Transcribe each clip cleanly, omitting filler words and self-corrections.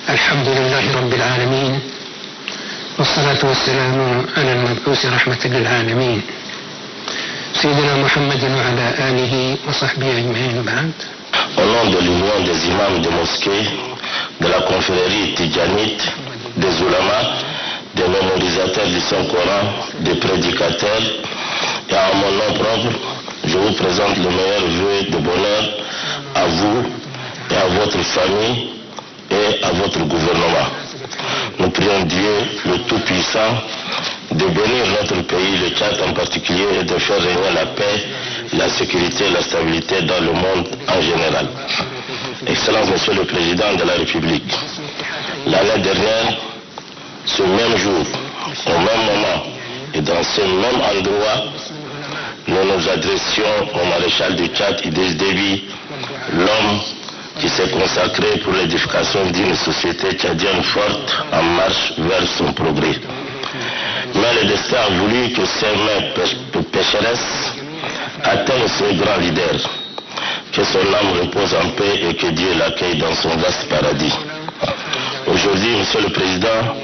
الحمد لله رب العالمين والصلاة والسلام على المبعوث رحمة للعالمين سيدنا محمد وعلى آله وصحبه أجمعين بعد. Au nom de l'Union des imams de mosquées, de la confrérie tidjanite, des ulamas, des mémorisateurs du Saint-Coran, des prédicateurs, et en mon nom propre, je vous présente le meilleur vœu de bonheur à vous et à votre famille et à votre gouvernement. Nous prions Dieu, le Tout-Puissant, de bénir notre pays, le Tchad en particulier, et de faire régner la paix, la sécurité et la stabilité dans le monde en général. Excellence Monsieur le Président de la République, l'année dernière, ce même jour, au même moment et dans ce même endroit, nous nous adressions au maréchal du Tchad, Idriss Déby, l'homme qui s'est consacré pour l'édification d'une société tchadienne forte en marche vers son progrès. Mais le destin a voulu que ces mains pécheresses atteignent ce grand leader. Que son âme repose en paix et que Dieu l'accueille dans son vaste paradis. Aujourd'hui, Monsieur le Président,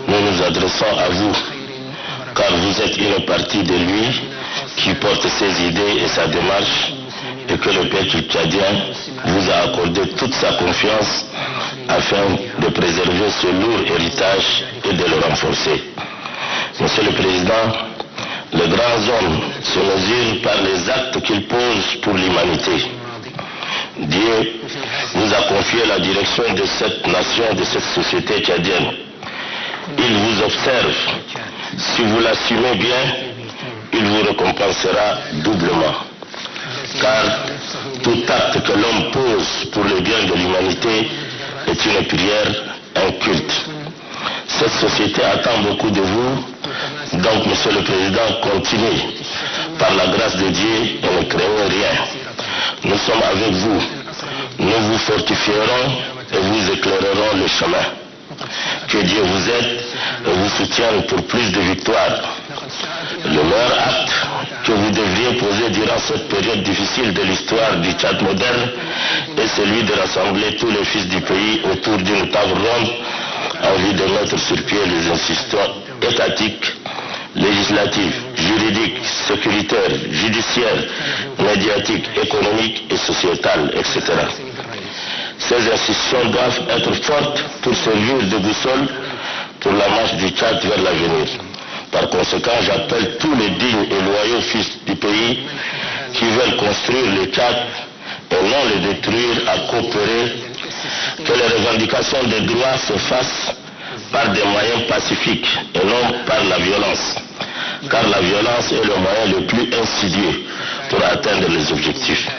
nous nous adressons à vous, car vous êtes une partie de lui qui porte ses idées et sa démarche, et que le peuple tchadien vous a accordé toute sa confiance afin de préserver ce lourd héritage et de le renforcer. Monsieur le Président, les grands hommes se mesurent par les actes qu'ils posent pour l'humanité. Dieu vous a confié la direction de cette nation, de cette société tchadienne. Il vous observe. Si vous l'assumez bien, il vous récompensera doublement. Car tout acte que l'homme pose pour le bien de l'humanité est une prière, un culte. Cette société attend beaucoup de vous, donc Monsieur le Président, continuez. Par la grâce de Dieu, et ne craignez rien. Nous sommes avec vous. Nous vous fortifierons et vous éclairerons le chemin. Que Dieu vous aide et vous soutienne pour plus de victoires. Le meilleur acte que vous devriez poser durant cette période difficile de l'histoire du Tchad moderne est celui de rassembler tous les fils du pays autour d'une table ronde en vue de mettre sur pied les institutions étatiques, législatives, juridiques, sécuritaires, judiciaires, médiatiques, économiques et sociétales, etc. Ces institutions doivent être fortes pour servir de boussole pour la marche du Tchad vers l'avenir. Par conséquent, j'appelle tous les dignes et loyaux fils du pays qui veulent construire le Tchad et non le détruire à coopérer, que les revendications des droits se fassent par des moyens pacifiques et non par la violence. Car la violence est le moyen le plus insidieux pour atteindre les objectifs.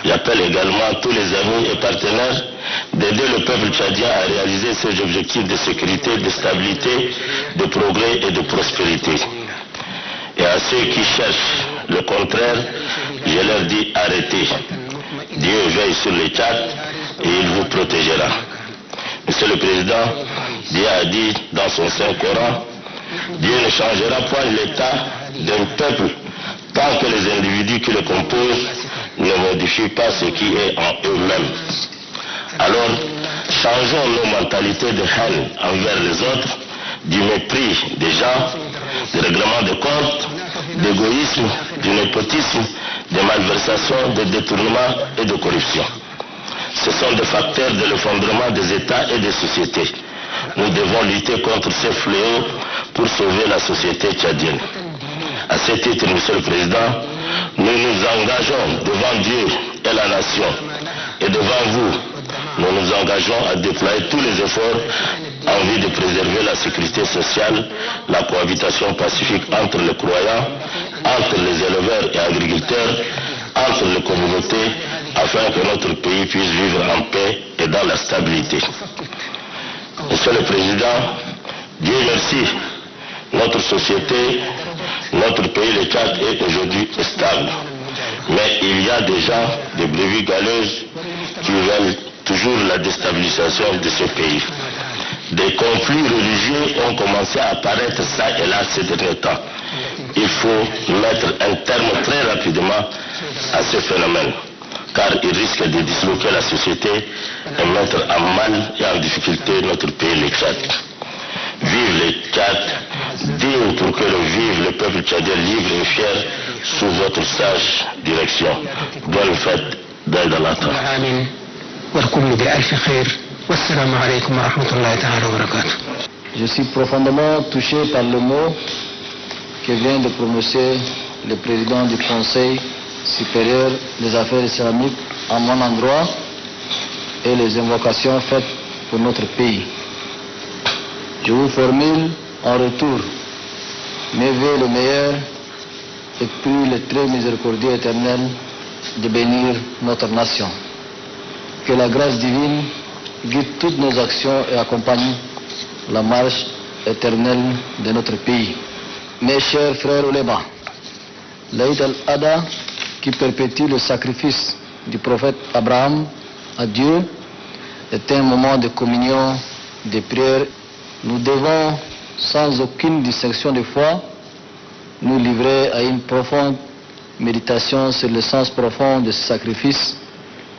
J'appelle également tous les amis et partenaires d'aider le peuple tchadien à réaliser ses objectifs de sécurité, de stabilité, de progrès et de prospérité. Et à ceux qui cherchent le contraire, je leur dis arrêtez. Dieu veille sur le Tchad et il vous protégera. Monsieur le Président, Dieu a dit dans son Saint-Coran, Dieu ne changera point l'état d'un peuple tant que les individus qui le composent ne modifient pas ce qui est en eux-mêmes. Alors, changeons nos mentalités de haine envers les autres, du mépris des gens, du règlement de compte, d'égoïsme, du népotisme, de malversation, de détournement et de corruption. Ce sont des facteurs de l'effondrement des États et des sociétés. Nous devons lutter contre ces fléaux pour sauver la société tchadienne. À ce titre, Monsieur le Président, nous nous engageons devant Dieu et la nation. Et devant vous, nous nous engageons à déployer tous les efforts en vue de préserver la sécurité sociale, la cohabitation pacifique entre les croyants, entre les éleveurs et agriculteurs, entre les communautés, afin que notre pays puisse vivre en paix et dans la stabilité. Monsieur le Président, Dieu merci, notre société, notre pays, le Tchad, est aujourd'hui stable. Mais il y a des gens, des brebis galeuses, qui veulent toujours la déstabilisation de ce pays. Des conflits religieux ont commencé à apparaître ça et là ces derniers temps. Il faut mettre un terme très rapidement à ce phénomène. car il risque de disloquer la société et mettre à mal et en difficulté notre pays, le Tchad. Vive le Tchad, digne pour que vive le peuple tchadien libre et fier sous votre sage direction. Bonne fête d'Aïd al-Adha. Je suis profondément touché par le mot que vient de prononcer le président du Conseil supérieur des affaires islamiques à mon endroit et les invocations faites pour notre pays. Je vous formule en retour mes vœux le meilleur et prie le très miséricordieux éternel de bénir notre nation. Que la grâce divine guide toutes nos actions et accompagne la marche éternelle de notre pays. Mes chers frères oulémas, l'Aïd al-Adha qui perpétue le sacrifice du prophète Abraham à Dieu est un moment de communion, de prière. Nous devons, sans aucune distinction de foi, nous livrer à une profonde méditation sur le sens profond de ce sacrifice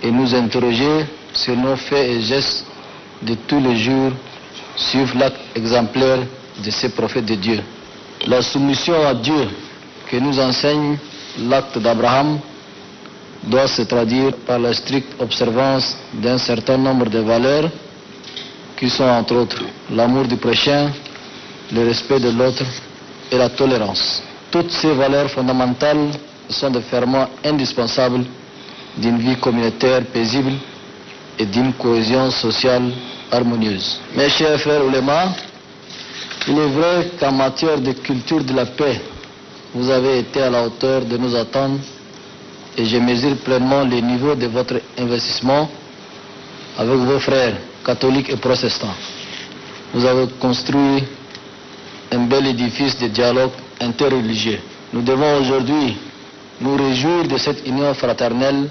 et nous interroger sur nos faits et gestes de tous les jours, suivre l'acte exemplaire de ces prophètes de Dieu. La soumission à Dieu que nous enseigne l'acte d'Abraham doit se traduire par la stricte observance d'un certain nombre de valeurs qui sont entre autres l'amour du prochain, le respect de l'autre et la tolérance. Toutes ces valeurs fondamentales sont des ferments indispensables d'une vie communautaire paisible et d'une cohésion sociale harmonieuse. Mes chers frères oulémas, il est vrai qu'en matière de culture de la paix, vous avez été à la hauteur de nos attentes et je mesure pleinement le niveau de votre investissement avec vos frères catholiques et protestants. Vous avez construit un bel édifice de dialogue interreligieux. Nous devons aujourd'hui nous réjouir de cette union fraternelle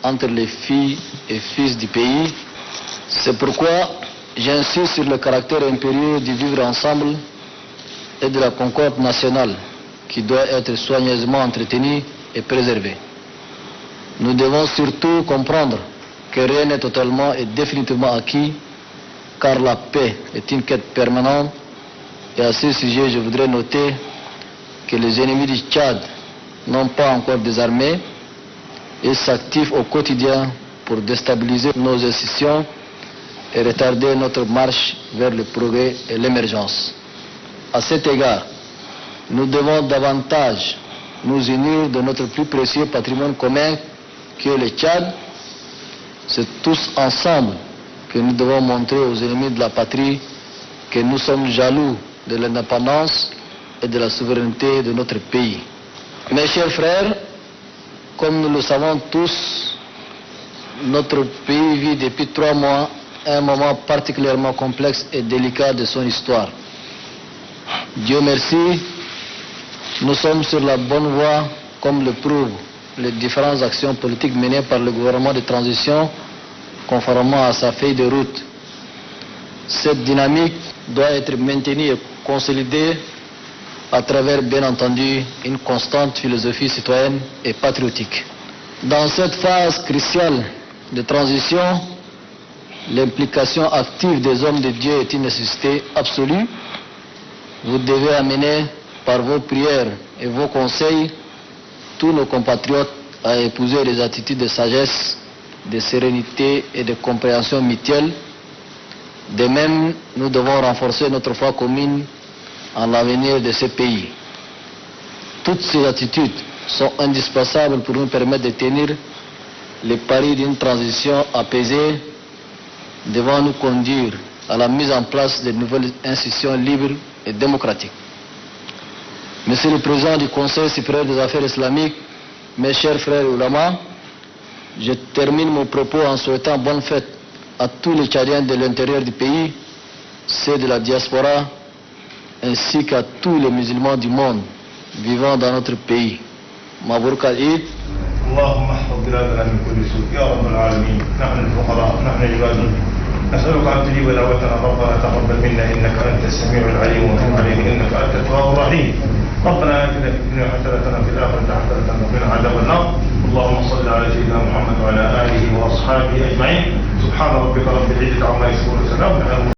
entre les filles et fils du pays. C'est pourquoi j'insiste sur le caractère impérieux du vivre ensemble et de la concorde nationale qui doit être soigneusement entretenue et préservée. Nous devons surtout comprendre que rien n'est totalement et définitivement acquis, car la paix est une quête permanente. Et à ce sujet, je voudrais noter que les ennemis du Tchad n'ont pas encore désarmé et s'activent au quotidien pour déstabiliser nos institutions et retarder notre marche vers le progrès et l'émergence. À cet égard, nous devons davantage nous unir de notre plus précieux patrimoine commun qui est le Tchad. C'est tous ensemble que nous devons montrer aux ennemis de la patrie que nous sommes jaloux de l'indépendance et de la souveraineté de notre pays. Mes chers frères, comme nous le savons tous, notre pays vit depuis 3 mois un moment particulièrement complexe et délicat de son histoire. Dieu merci, nous sommes sur la bonne voie, comme le prouvent les différentes actions politiques menées par le gouvernement de transition conformément à sa feuille de route. Cette dynamique doit être maintenue et consolidée à travers, bien entendu, une constante philosophie citoyenne et patriotique. Dans cette phase cruciale de transition, l'implication active des hommes de Dieu est une nécessité absolue. Vous devez amener par vos prières et vos conseils tous nos compatriotes à épouser les attitudes de sagesse, de sérénité et de compréhension mutuelle. De même, nous devons renforcer notre foi commune en l'avenir de ce pays. Toutes ces attitudes sont indispensables pour nous permettre de tenir les paris d'une transition apaisée devant nous conduire à la mise en place de nouvelles institutions libres et démocratiques. Monsieur le Président du Conseil supérieur des affaires islamiques, mes chers frères oulémas, je termine mon propos en souhaitant bonne fête à tous les Tchadiens de l'intérieur du pays, ceux de la diaspora, ainsi qu'à tous les musulmans du monde vivant dans notre pays. Mabrouk al-Eid. اللهم احفظ بلادنا من كل سوء يا رب العالمين. نحن الفقراء، نحن عبادك، نسألك أن تجيب دعوتنا ربنا تقبل منا إنك أنت السميع العليم وتب علينا إنك أنت التواب الرحيم. ربنا آتنا في الدنيا حسنة وفي الآخرة حسنة وقنا عذاب النار. اللهم صل على سيدنا محمد وعلى آله وأصحابه أجمعين. سبحان ربك رب العزة عما يصفون وسلام على المرسلين.